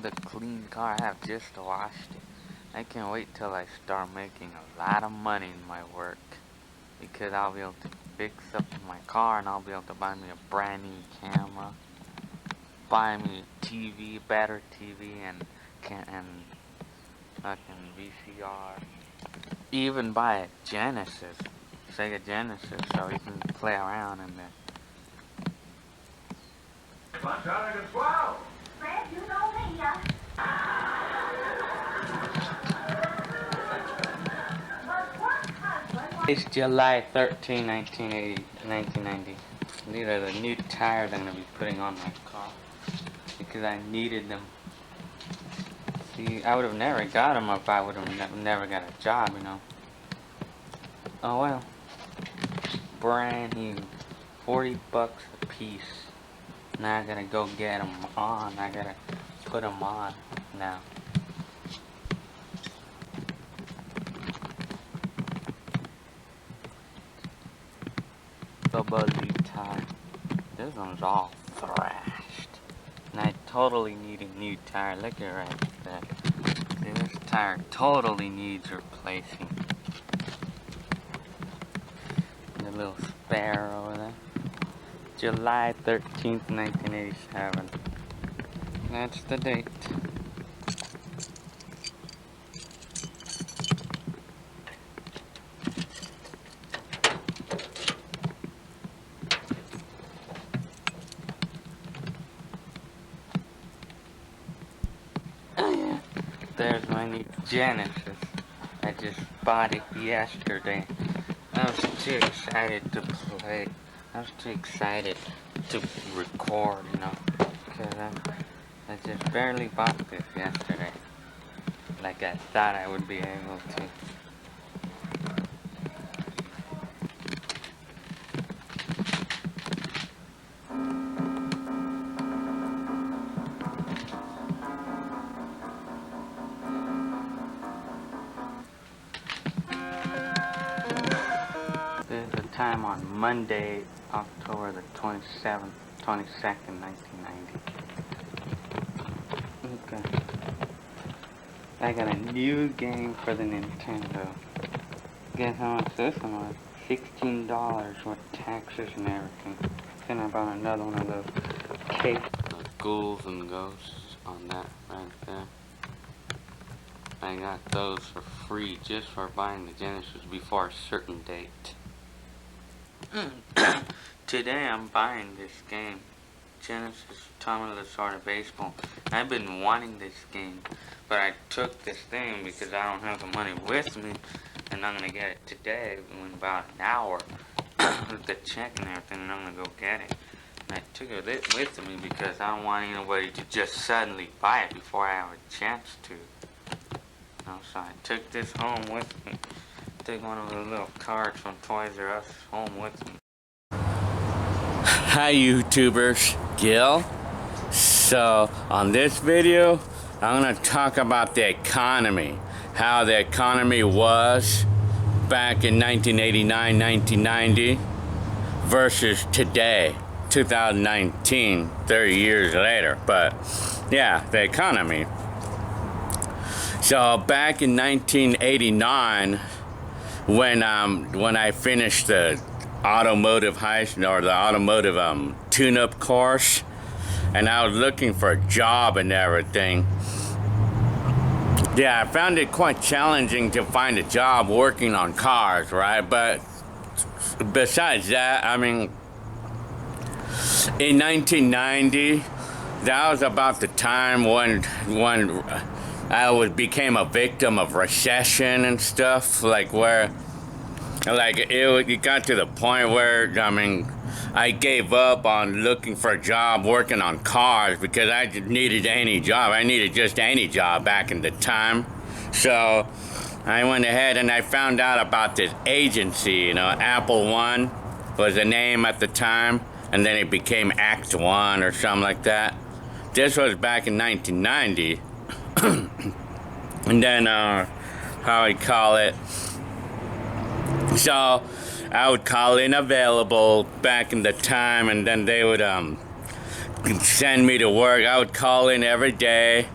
the clean car. I have just washed it. I can't wait till I start making a lot of money in my work, because I'll be able to fix up my car and I'll be able to buy me a brand new camera, buy me a TV, better TV, and fucking VCR. Even buy a Genesis, Sega Genesis, so you can play around in there. Fred, you know me, It's July 13, 1990. These are the new tires I'm going to be putting on my car, because I needed them. See, I would have never got them if I would have never got a job, you know. Oh well. Brand new. 40 bucks a piece. Now I gotta go get them on. I gotta put them on now. The Bully tire. This one's all thrashed. And I totally need a new tire. Look at it right there. See, this tire totally needs replacing. The little spare over there. July 13th, 1987. That's the date. Oh yeah, there's my new Genesis. I just bought it yesterday. I was too excited to play. I was too excited to record, you know, because I just barely bought this yesterday, like I thought I would be able to. This is the time on Monday, October the 22nd, 1990. Okay. I got a new game for the Nintendo. Guess how much this one was? $16 with taxes and everything. Then I bought another one of those cakes. Ghouls and ghosts on that right there. I got those for free just for buying the Genesis before a certain date. Today I'm buying this game, Genesis Tommy Lasorda Baseball. I've been wanting this game, but I took this thing because I don't have the money with me, and I'm gonna get it today in about an hour with the check and everything, and I'm gonna go get it. And I took it with me because I don't want anybody to just suddenly buy it before I have a chance to. So I took this home with me. Took one of the little cards from Toys R Us home with me. Hi YouTubers, Gil. So on this video, I'm gonna talk about the economy. How the economy was back in 1989, 1990 versus today, 2019, 30 years later. But yeah, the economy. So back in 1989, when I finished the automotive tune-up course, and I was looking for a job and everything. Yeah, I found it quite challenging to find a job working on cars, right? But besides that, I mean, in 1990, that was about the time when I became a victim of recession and stuff, like where, like it got to the point where, I mean, I gave up on looking for a job working on cars because I just needed any job. I needed just any job back in the time. So I went ahead and I found out about this agency, you know, Apple One was the name at the time, and then it became Act One or something like that. This was back in 1990. And then, how I call it, so I would call in available back in the time, and then they would send me to work. I would call in every day,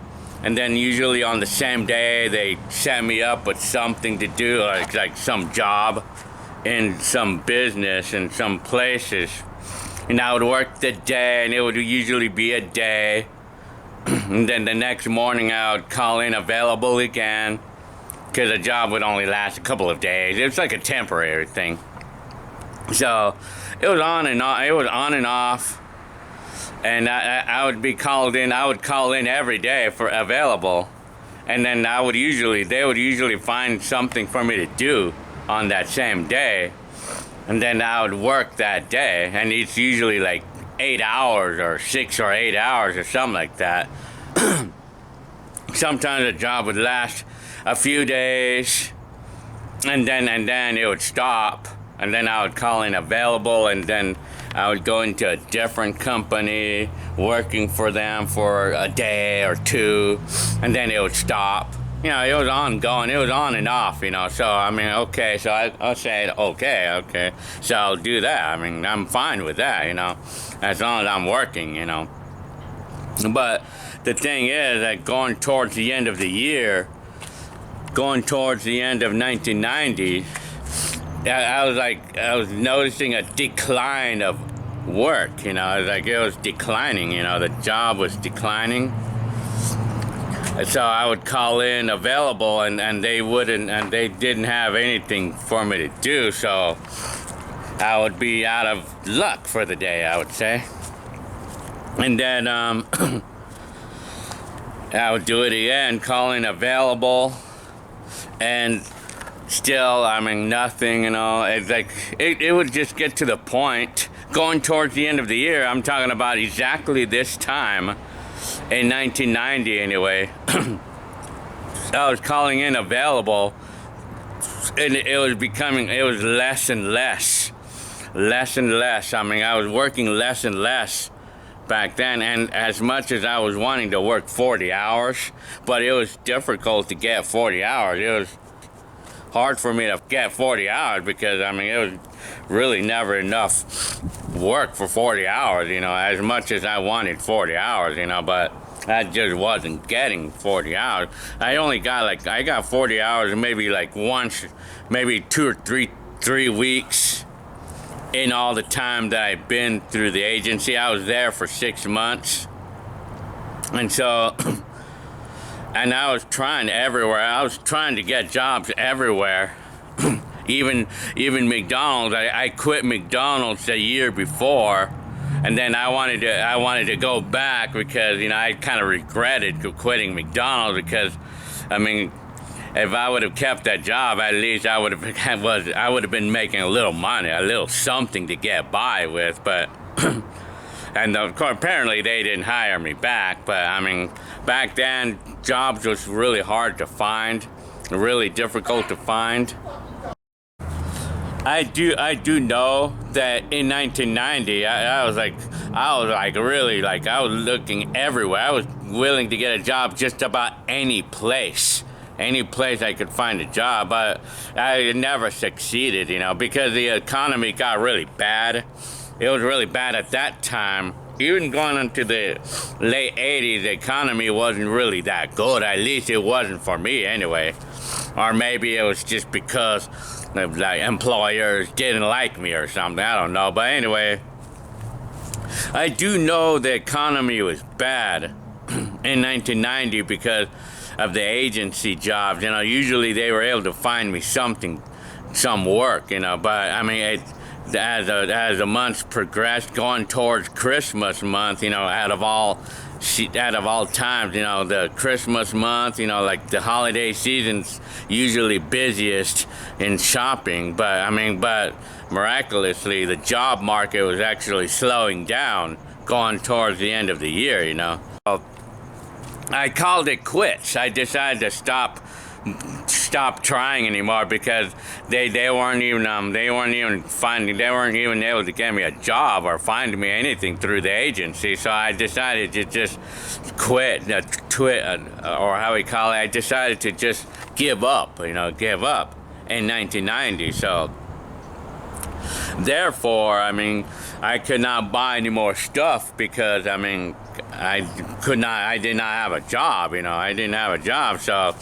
and then usually on the same day they set me up with something to do, like some job in some business in some places. And I would work the day, and it would usually be a day. And then the next morning I would call in available again, because the job would only last a couple of days. It was like a temporary thing. So it was on and off. It was on and off. And I would be called in. I would call in every day for available. And then they would usually find something for me to do on that same day. And then I would work that day. And it's usually like 8 hours or 6 or 8 hours or something like that. Sometimes the job would last a few days, and then it would stop, and then I would call in available, and then I would go into a different company working for them for a day or two, and then it would stop. You know, it was ongoing. It was on and off, you know. So, I mean, okay, so I'll say, okay. So I'll do that. I mean, I'm fine with that, you know, as long as I'm working, you know. But the thing is that going towards the end of 1990, I was noticing a decline of work, you know. It was declining, you know, the job was declining. So I would call in available, and they didn't have anything for me to do, so I would be out of luck for the day, I would say. And then I would do it again, call in available, and still, I mean, nothing, you know. It's like, it would just get to the point, going towards the end of the year, I'm talking about exactly this time, in 1990 anyway. I was calling in available, and it was less and less. I mean, I was working less and less back then, and as much as I was wanting to work 40 hours, but it was difficult to get 40 hours. It was hard for me to get 40 hours because, I mean, it was really never enough work for 40 hours, you know, as much as I wanted 40 hours, you know, but I just wasn't getting 40 hours. I got 40 hours maybe like once, maybe 2 or 3 weeks in all the time that I've been through the agency. I was there for 6 months. And so, and I was trying everywhere. I was trying to get jobs everywhere. Even McDonald's. I quit McDonald's a year before, and then I wanted to go back because, you know, I kind of regretted quitting McDonald's because, I mean, if I would have kept that job, at least I would have been making a little money, a little something to get by with. But and of course, apparently they didn't hire me back. But I mean, back then jobs was really hard to find, really difficult to find. I do know that in 1990, I was looking everywhere. I was willing to get a job just about any place I could find a job, but I never succeeded, you know, because the economy got really bad. It was really bad at that time. Even going into the late 80s, the economy wasn't really that good. At least it wasn't for me anyway. Or maybe it was just because like employers didn't like me or something. I don't know. But anyway, I do know the economy was bad in 1990 because of the agency jobs. You know, usually they were able to find me some work, you know, but I mean, as the months progressed, going towards Christmas month, you know, out of all times, you know, the Christmas month, you know, like the holiday season's usually busiest in shopping, but miraculously the job market was actually slowing down going towards the end of the year, you know. I called it quits. I decided to stop trying anymore because they weren't even able to get me a job or find me anything through the agency. So I decided to just quit, or how we call it. I decided to just give up in 1990. So Therefore, I mean, I could not buy any more stuff because, I mean, I did not have a job, you know, I didn't have a job. So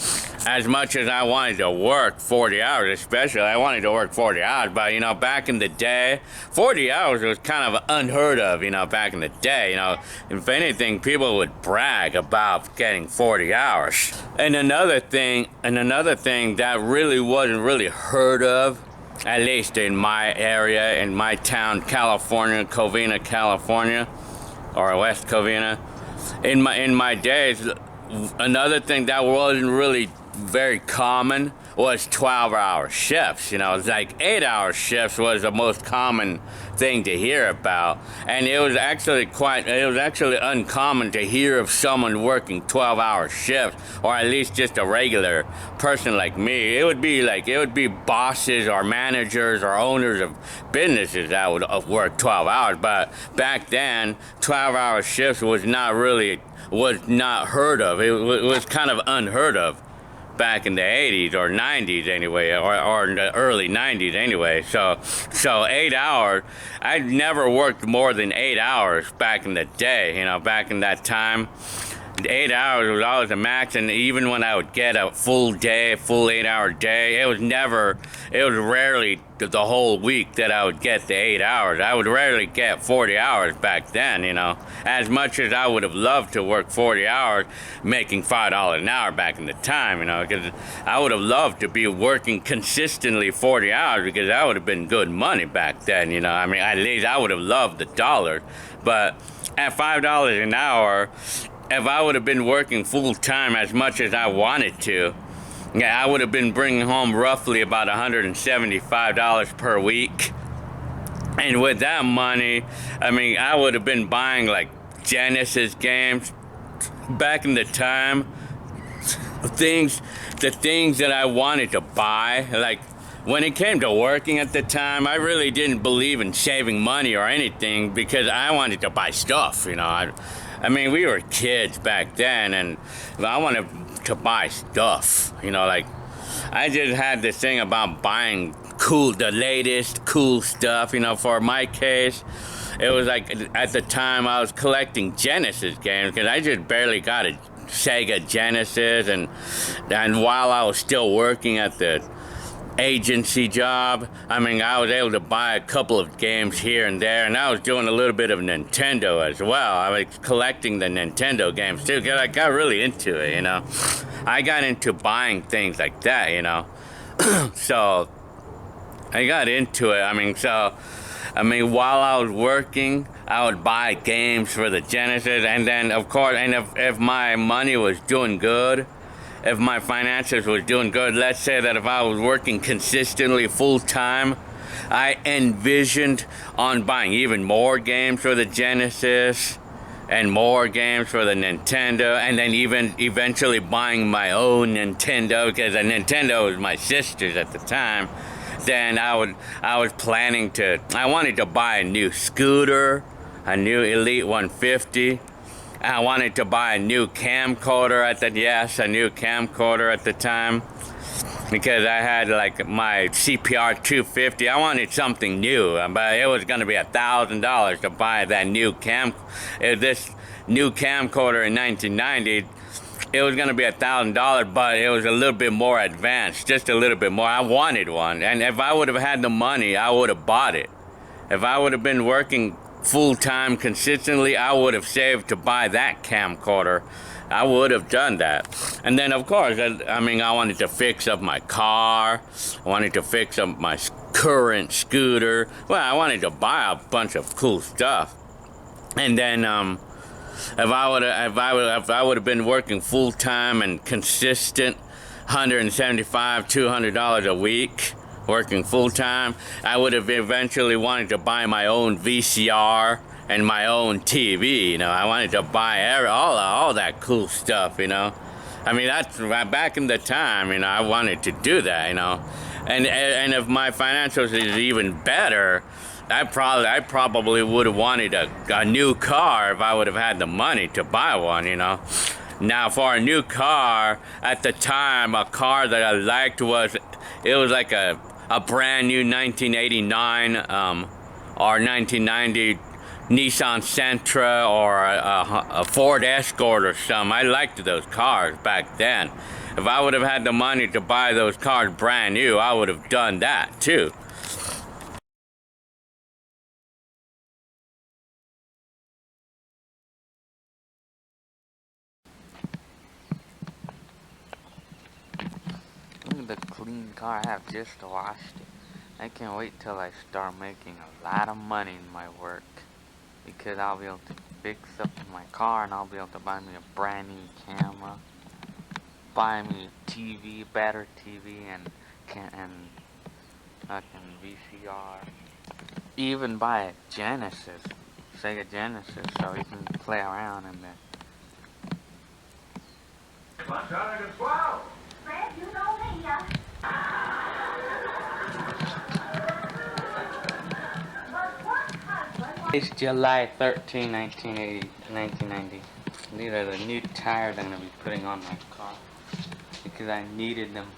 as much as I wanted to work 40 hours, especially, I wanted to work 40 hours, but, you know, back in the day, 40 hours was kind of unheard of, you know, back in the day, you know. If anything, people would brag about getting 40 hours. And another thing that really wasn't really heard of, at least in my area, in my town, California, Covina, California, or West Covina. In my days, another thing that wasn't really very common was 12-hour shifts. You know, it's like 8-hour shifts was the most common thing to hear about, and it was actually uncommon to hear of someone working 12-hour shifts, or at least just a regular person like me. It would be bosses or managers or owners of businesses that would work 12 hours. But back then, 12-hour shifts was not heard of. It was kind of unheard of back in the 80s or 90s anyway, or in the early 90s anyway. So 8 hours, I never worked more than 8 hours back in the day, you know, back in that time. 8 hours was always the max, and even when I would get a full 8-hour day, it was rarely the whole week that I would get the 8 hours. I would rarely get 40 hours back then, you know. As much as I would have loved to work 40 hours, making $5 an hour back in the time, you know, because I would have loved to be working consistently 40 hours, because that would have been good money back then, you know. I mean, at least I would have loved the dollar. But at $5 an hour, if I would have been working full-time as much as I wanted to, yeah, I would have been bringing home roughly about $175 per week. And with that money, I mean, I would have been buying like Genesis games back in the time. The things that I wanted to buy, like when it came to working at the time, I really didn't believe in saving money or anything, because I wanted to buy stuff, you know. I mean, we were kids back then, and I wanted to buy stuff, you know, like, I just had this thing about buying the latest cool stuff, you know. For my case, it was like, at the time, I was collecting Genesis games, because I just barely got a Sega Genesis, and while I was still working at the agency job, I mean, I was able to buy a couple of games here and there, and I was doing a little bit of Nintendo as well. I was collecting the Nintendo games too, because I got really into it, you know. I got into buying things like that, you know. So I got into it. I mean, while I was working, I would buy games for the Genesis, and then, of course, and if my money was doing good, if my finances was doing good, let's say that if I was working consistently full-time, I envisioned on buying even more games for the Genesis and more games for the Nintendo, and then even eventually buying my own Nintendo, because the Nintendo was my sister's at the time. Then I wanted to buy a new scooter, a new Elite 150. I wanted to buy a new camcorder at the time, because I had like my CPR 250. I wanted something new, but it was going to be $1,000 to buy that new this new camcorder in 1990. It was going to be $1,000, but it was a little bit more advanced, just a little bit more. I wanted one, and if I would have had the money, I would have bought it. If I would have been working full-time consistently, I would have saved to buy that camcorder. I would have done that. And then, of course, I mean, I wanted to fix up my car. I wanted to fix up my current scooter. Well, I wanted to buy a bunch of cool stuff. And then, if I would have been working full-time and consistent, $175, $200 a week, working full-time, I would have eventually wanted to buy my own VCR and my own TV, you know. I wanted to buy all that cool stuff, you know. I mean, that's back in the time, you know, I wanted to do that, you know. And if my financials is even better, I probably would have wanted a new car if I would have had the money to buy one, you know. Now, for a new car, at the time, a car that I liked was like a a brand new 1989 or 1990 Nissan Sentra or a Ford Escort or something. I liked those cars back then. If I would have had the money to buy those cars brand new, I would have done that too. Look at the clean car I have just washed it. I can't wait till I start making a lot of money in my work, because I'll be able to fix up my car and I'll be able to buy me a brand new camera, buy me a TV, better TV, and fucking VCR. Even buy a Genesis, Sega Genesis, so you can play around in there. Fred, you know me, It's July 13, 1990. These are the new tires I'm going to be putting on my car, because I needed them.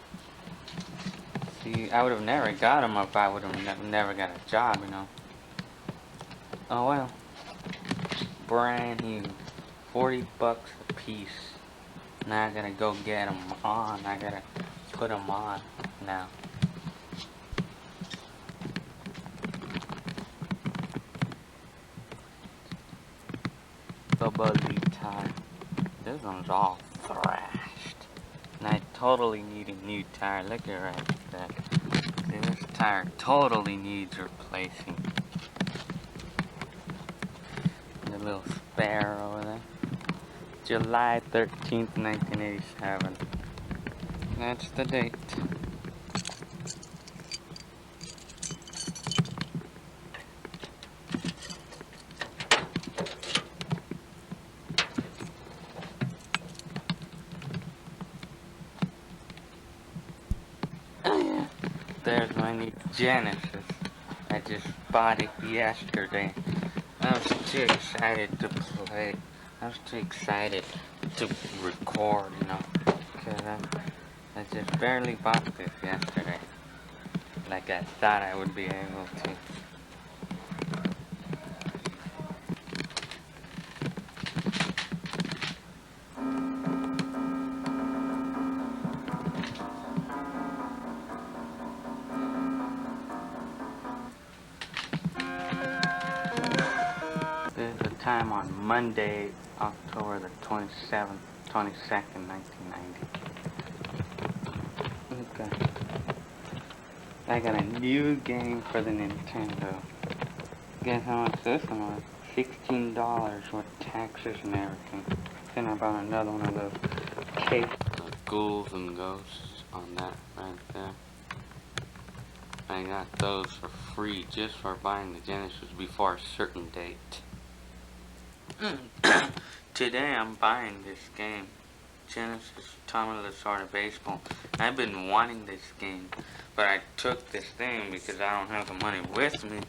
See, I would have never got them if I would have never got a job, you know. Oh well. Brand new. 40 bucks a piece. Now I gotta go get them on. I gotta put them on now. The Buzzy tire. This one's all thrashed. And I totally need a new tire. Look at right there. See, this tire totally needs replacing. The little spare over there. July 13th, 1987. That's the date. Oh yeah. There's my new Genesis. I just bought it yesterday. I was too excited to play. I was too excited to record, you know, because I just barely bought this yesterday, like I thought I would be able to. This is the time on Monday, October the 22nd, 1990. Okay. I got a new game for the Nintendo. Guess how much this one was? $16 with taxes and everything. Then I bought another one of those cake. Ghouls and ghosts on that right there. I got those for free just for buying the Genesis before a certain date. Today I'm buying this game, Genesis Tommy Lasorda Baseball. I've been wanting this game, but I took this thing because I don't have the money with me,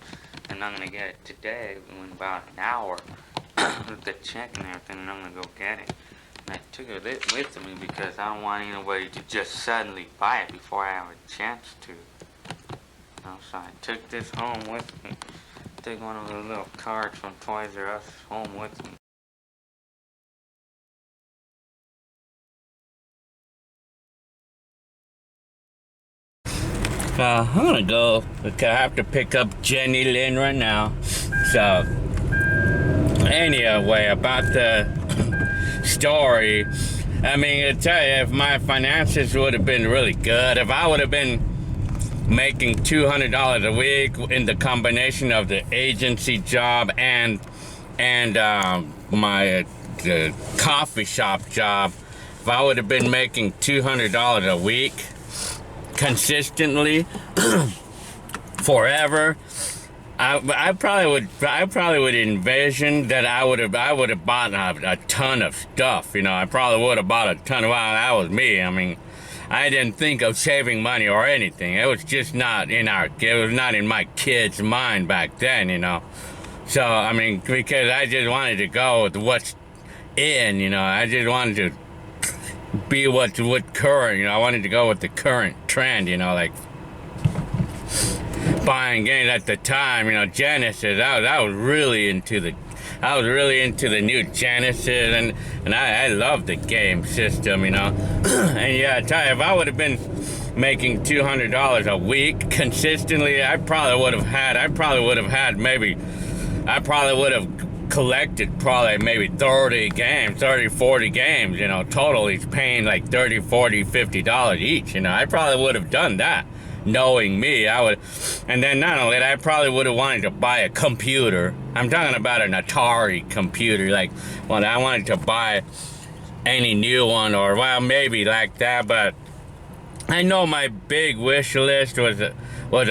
and I'm gonna get it today in about an hour with the check and everything, and I'm gonna go get it. And I took it with me because I don't want anybody to just suddenly buy it before I have a chance to. You know, so I took this home with me. Take one of the little cards from Toys R Us home with me. I'm gonna go because I have to pick up Jenny Lynn right now. So, anyway, about the story, I mean, I tell you, if my finances would have been really good, if I would have been making $200 a week in the combination of the agency job and my coffee shop job, if I would have been making $200 a week consistently forever, I probably would envision that I would have bought a ton of stuff. You know, I probably would have bought a ton of. Well, that was me. I mean, I didn't think of saving money or anything. It was just not in my kids' mind back then, you know. So, I mean, because I just wanted to go with what's in, you know. I just wanted to be what current, you know. I wanted to go with the current trend, you know, like buying games at the time. You know, Genesis. I was really into the new Genesis, and I love the game system, you know. And yeah, I tell you, if I would have been making $200 a week consistently, I probably would have collected probably maybe 30 games, 30, 40 games, you know, total. He's paying like $30, $40, $50 each, you know. I probably would have done that. Knowing me, I would, and then not only that, I probably would have wanted to buy a computer. I'm talking about an Atari computer, like, well, I wanted to buy any new one, or, well, maybe like that, but I know my big wish list was a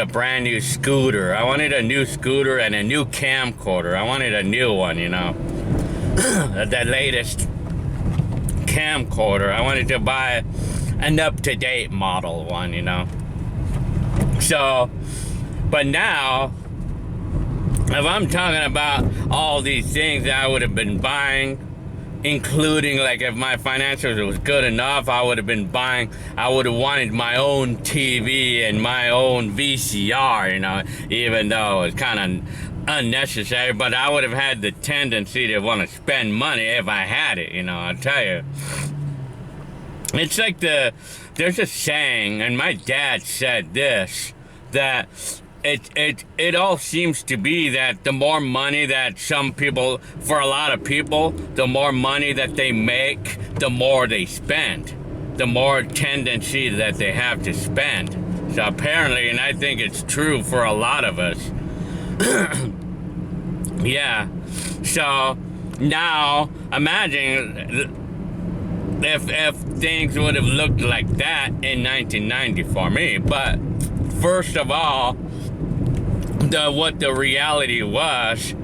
brand new scooter. I wanted a new scooter and a new camcorder. I wanted a new one, you know, the latest camcorder. I wanted to buy an up-to-date model one, you know. So, but now, if I'm talking about all these things that I would have been buying, including, like, if my financials was good enough, I would have wanted my own TV and my own VCR, you know, even though it was kind of unnecessary, but I would have had the tendency to want to spend money if I had it, you know, I'll tell you. It's like there's a saying, and my dad said this, that it all seems to be that the more money that some people, for a lot of people, the more money that they make, the more they spend, the more tendency that they have to spend. So apparently, and I think it's true for a lot of us. Yeah. So now imagine if things would have looked like that in 1990 for me. But first of all, what the reality was,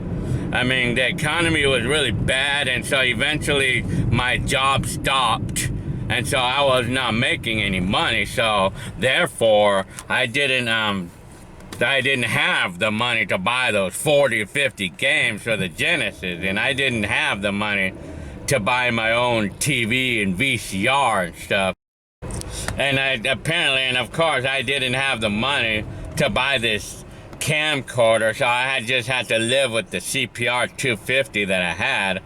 I mean, the economy was really bad, and so eventually my job stopped, and so I was not making any money. So therefore, I didn't have the money to buy those 40 or 50 games for the Genesis, and I didn't have the money to buy my own TV and VCR and stuff. And of course, I didn't have the money to buy this camcorder, so I just had to live with the CPR 250 that I had.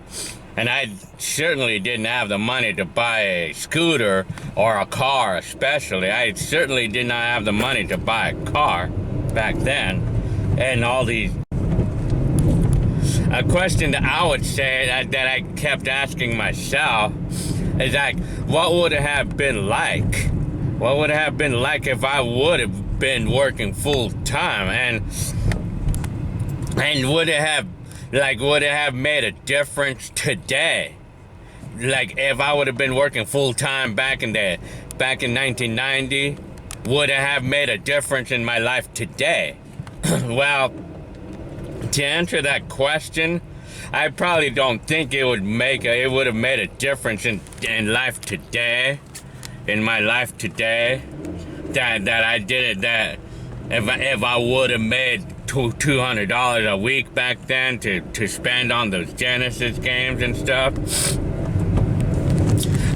And I certainly didn't have the money to buy a scooter or a car, especially. I certainly did not have the money to buy a car back then. And all these... A question that I would say that I kept asking myself is, like, what would it have been like? What would it have been like if I would have been working full time? And would it have made a difference today? Like, if I would have been working full time back in 1990, would it have made a difference in my life today? Well, to answer that question, I probably don't think it would have made a difference in life today, in my life today, that I did it, that if I would have made $200 a week back then to spend on those Genesis games and stuff.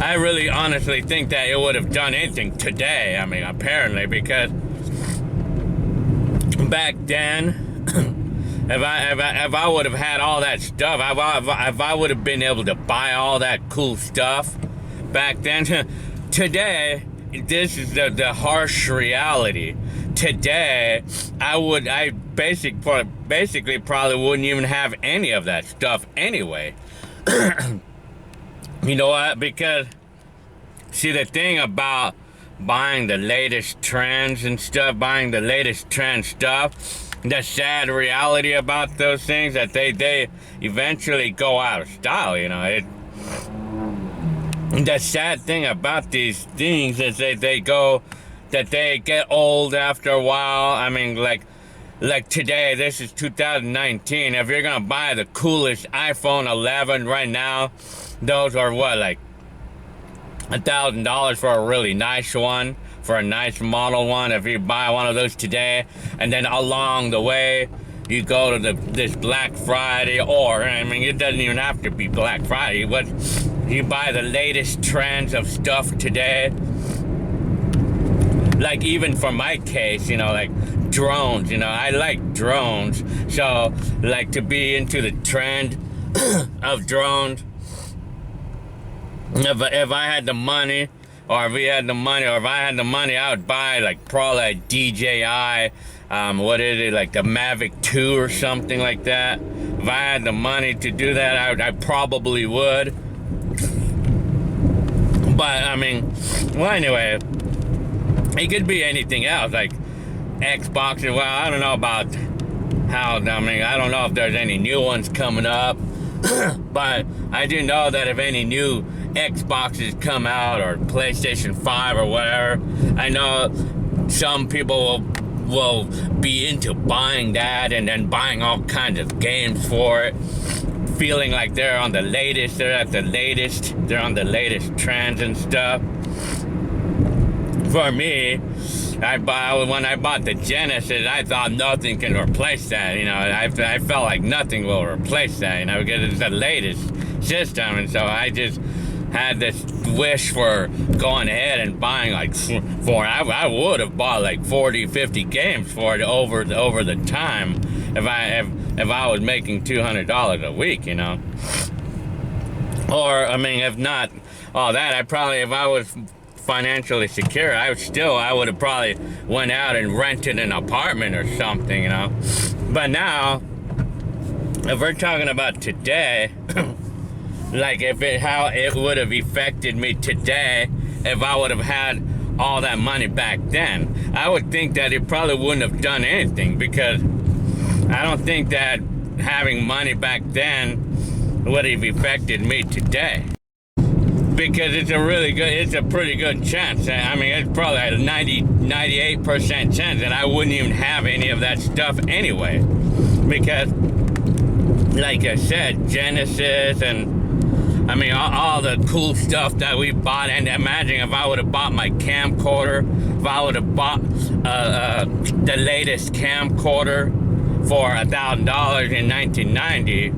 I really honestly think that it would have done anything today. I mean, apparently, because back then, if I would have had all that stuff, if I would have been able to buy all that cool stuff back then, today, this is the harsh reality. Today, I basically probably wouldn't even have any of that stuff anyway. You know what? Because, see, the thing about buying the latest trends and stuff, the sad reality about those things, that they eventually go out of style, you know. The sad thing about these things is they get old after a while. I mean, like today, this is 2019. If you're gonna buy the coolest iPhone 11 right now, those are what, like $1,000 for a really nice one, for a nice model one. If you buy one of those today, and then along the way you go to this Black Friday, or, I mean, it doesn't even have to be Black Friday, but you buy the latest trends of stuff today. Like, even for my case, you know, like drones. You know, I like drones. So, like, to be into the trend of drones, if I had the money, or if we had the money, or if I had the money, I would buy, like, probably a DJI, what is it, like the Mavic 2 or something like that. If I had the money to do that, I probably would. But, I mean, well, anyway, it could be anything else, like Xbox. Well, I don't know about how, I mean, I don't know if there's any new ones coming up. But I do know that if any new Xboxes come out, or PlayStation 5 or whatever, I know some people will be into buying that and then buying all kinds of games for it, feeling like they're on the latest, they're on the latest trends and stuff. For me, when I bought the Genesis, I thought nothing can replace that. You know, I felt like nothing will replace that, you know, because it's the latest system. And so I just had this wish for going ahead and buying like I would have bought like 40, 50 games for it over the time if I was making $200 a week, you know. Or, I mean, if not all that, if I was financially secure, I would have probably went out and rented an apartment or something, you know. But now, if we're talking about today, like how it would have affected me today if I would have had all that money back then, I would think that it probably wouldn't have done anything, because I don't think that having money back then would have affected me today. Because it's a pretty good chance. I mean, it's probably a 98% chance that I wouldn't even have any of that stuff anyway. Because, like I said, Genesis and, I mean, all the cool stuff that we bought. And imagine if I would have bought my camcorder, if I would have bought the latest camcorder for $1,000 in 1990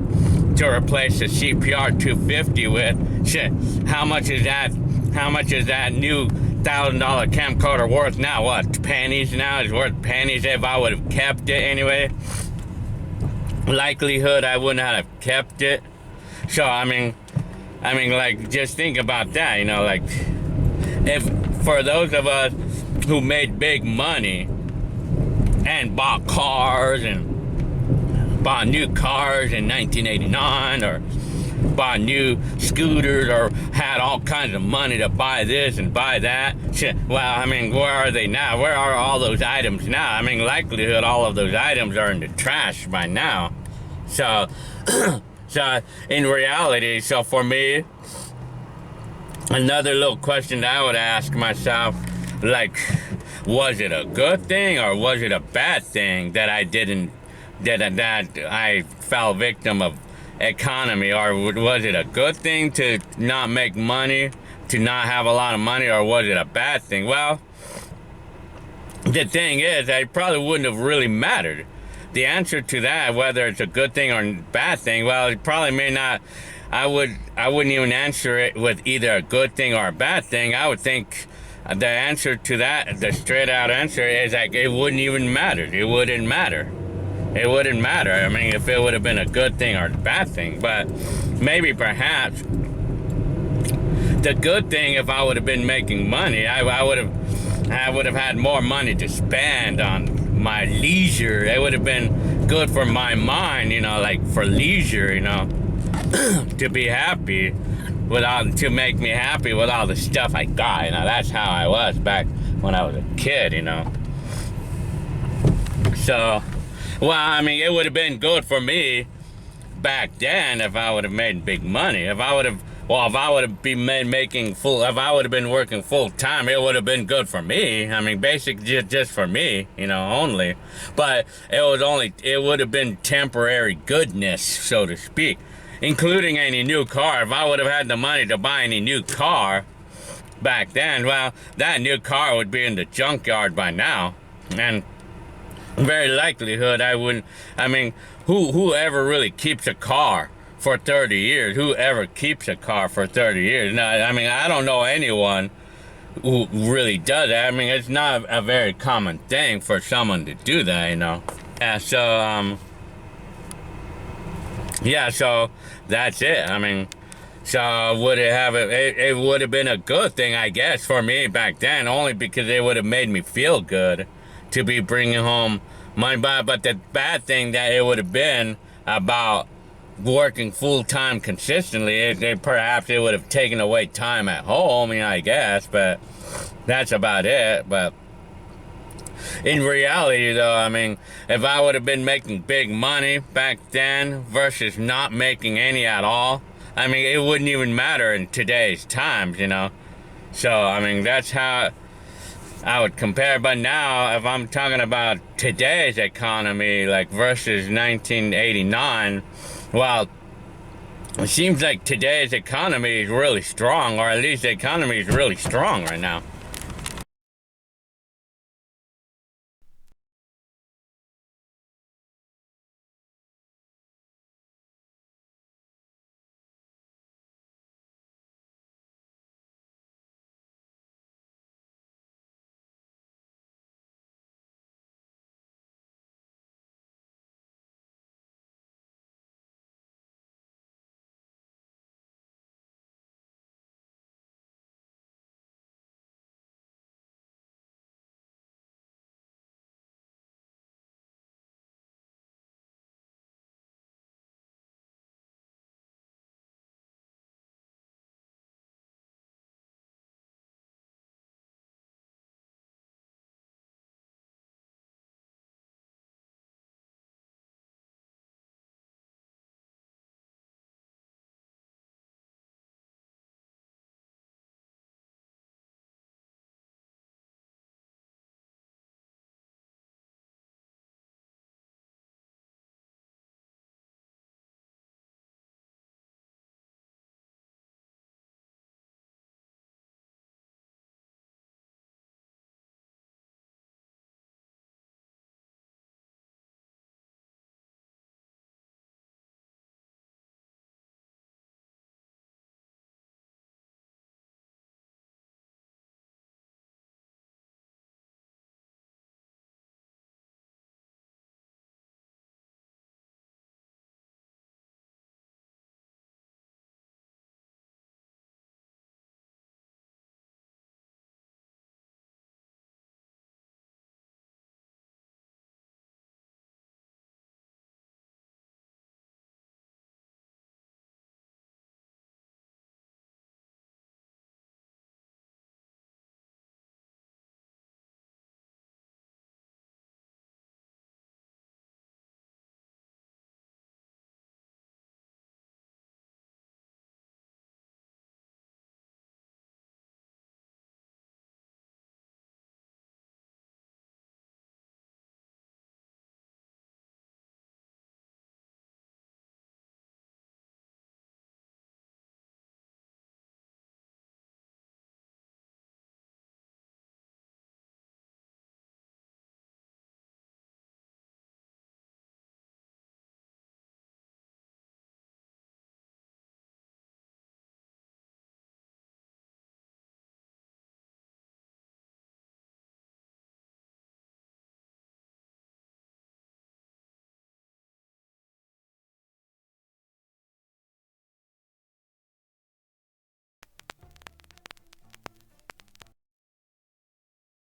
to replace the CPR 250 with, shit, how much is that new $1,000 camcorder worth now? What, pennies now? It's worth pennies if I would have kept it anyway. Likelihood I wouldn't have kept it. So, I mean, like, just think about that, you know, like, if, for those of us who made big money and bought cars and bought new cars in 1989, or bought new scooters, or had all kinds of money to buy this and buy that, shit, well, I mean, where are they now? Where are all those items now? I mean, likelihood all of those items are in the trash by now. So, so in reality, so for me, another little question that I would ask myself, like, was it a good thing or was it a bad thing that I fell victim of economy? Or was it a good thing to not make money, to not have a lot of money, or was it a bad thing? Well, the thing is, that it probably wouldn't have really mattered. The answer to that, whether it's a good thing or a bad thing, well, it probably may not. I wouldn't even answer it with either a good thing or a bad thing. I would think the answer to that, the straight out answer, is like it wouldn't even matter. It wouldn't matter. It wouldn't matter. I mean, if it would have been a good thing or a bad thing. But maybe perhaps the good thing, if I would have been making money, I would have had more money to spend on my leisure. It would have been good for my mind, you know, like for leisure, you know, to be happy to make me happy with all the stuff I got. You know, that's how I was back when I was a kid, you know. So, well, I mean, it would have been good for me back then if I would have made big money. If I would have been working full time, it would have been good for me. I mean, basically just for me, you know, only. But it would have been temporary goodness, so to speak, including any new car. If I would have had the money to buy any new car back then, well, that new car would be in the junkyard by now. And very likelihood I wouldn't. I mean, whoever really keeps a car for 30 years? Whoever keeps a car for 30 years? Now, I mean, I don't know anyone who really does that. I mean, it's not a very common thing for someone to do that, you know. Yeah, so yeah, so that's it. I mean, so would it have it would have been a good thing, I guess, for me back then, only because it would have made me feel good to be bringing home money. But the bad thing that it would have been about working full-time consistently, perhaps it would have taken away time at home, you know, I guess, but that's about it. But in reality, though, I mean, if I would have been making big money back then versus not making any at all, I mean, it wouldn't even matter in today's times, you know. So, I mean, that's how I would compare. But now, if I'm talking about today's economy, like versus 1989, well, it seems like today's economy is really strong, or at least the economy is really strong right now.